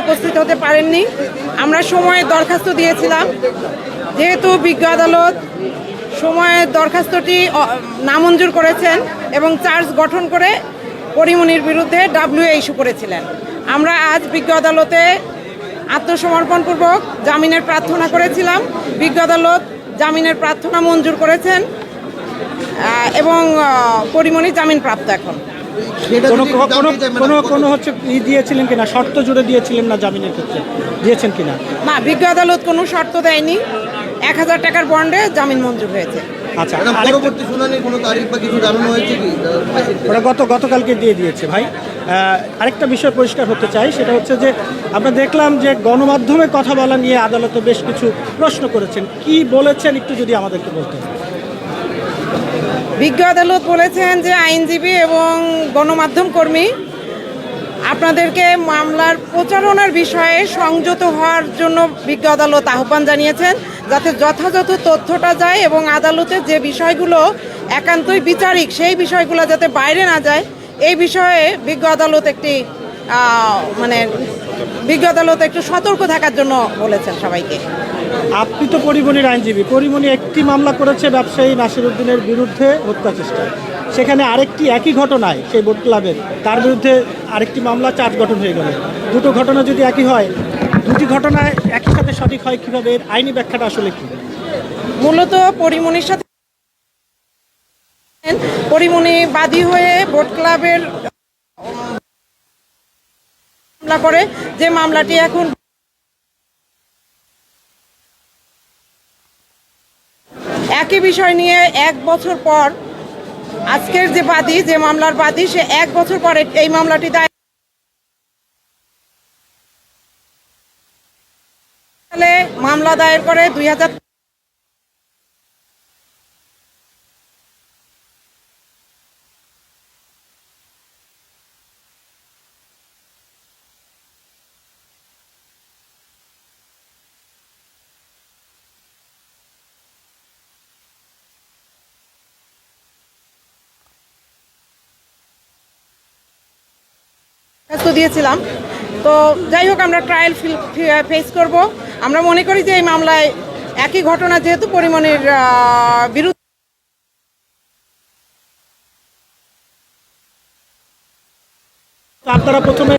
উপস্থিত হতে পারেননি। আমরা সময়ে দরখাস্ত দিয়েছিলাম, যেহেতু বিজ্ঞ আদালত সময়ের দরখাস্তটি নামঞ্জুর করেছেন এবং চার্জ গঠন করে পরিমণির বিরুদ্ধে ডাব্লিউএ ইস্যু করেছিলেন। আমরা আজ বিজ্ঞ আদালতে আত্মসমর্পণপূর্বক জামিনের প্রার্থনা করেছিলাম। বিজ্ঞ আদালত জামিনের প্রার্থনা মঞ্জুর করেছেন এবং পরিমণি জামিন প্রাপ্ত এখন। কোনো হচ্ছে দিয়েছিলেন কিনা, শর্ত জুড়ে দিয়েছিলেন না জামিনের ক্ষেত্রে, দিয়েছেন কিনা? না, বিজ্ঞ আদালত কোনো শর্ত দেয়নি। 1000 টাকার বন্ডে জামিন মঞ্জুর হয়েছে। আচ্ছা, পরবর্তী শুনানির কোনো তারিখ বা কিছু জানানো হয়েছে কি? ওরা গতকালকে দিয়ে দিয়েছে ভাই। আরেকটা বিষয় পরিষ্কার হতে চাই, সেটা হচ্ছে যে আমরা দেখলাম যে গণমাধ্যমে কথা বলা নিয়ে আদালতে বেশ কিছু প্রশ্ন করেছেন, কি বলেছেন একটু যদি আমাদেরকে বলতেন। বিজ্ঞ আদালত বলেছেন যে আইনজীবী এবং গণমাধ্যম কর্মী আপনাদেরকে মামলার প্রচারণার বিষয়ে সংযত হওয়ার জন্য বিজ্ঞ আদালত আহ্বান জানিয়েছেন, যাতে যথাযথ তথ্যটা যায় এবং আদালতের যে বিষয়গুলো একান্তই বিচারিক সেই বিষয়গুলো যাতে বাইরে না যায়, এই বিষয়ে বিজ্ঞ আদালত বিজ্ঞ আদালত একটু সতর্ক থাকার জন্য বলেছেন সবাইকে। আপনি তো পরিমণির আইনজীবী, পরিমণি একটি মামলা করেছে ব্যবসায়ী নাসির উদ্দিনের বিরুদ্ধে হত্যা চেষ্টা, সেখানে আরেকটি একই ঘটনায় সেই বোট ক্লাবের তার বিরুদ্ধে আরেকটি মামলা চার্জ গঠন হয়ে গেল। দুটো ঘটনা যদি একই হয়, দুটি ঘটনায় একই সাথে সঠিক হয় কিভাবে? এর আইনি ব্যাখ্যাটা আসলে কি? মূলত পরিমণির সাথে পরিমণি বাদী হয়ে বোট ক্লাবের মামলা করে, যে মামলাটি এখন একই বিষয় নিয়ে 1 বছর পর আজকের যে বাদী, যে মামলার বাদী, সে 1 বছর পরে এই মামলাটি মামলা দায়ের করে 2000। দিয়েছিলাম। তো যাই হোক, আমরা ট্রায়াল ফেস করব। আমরা মনে করি যে এই মামলায় একই ঘটনা, যেহেতু পরিমণির বিরুদ্ধে আপনারা প্রথমে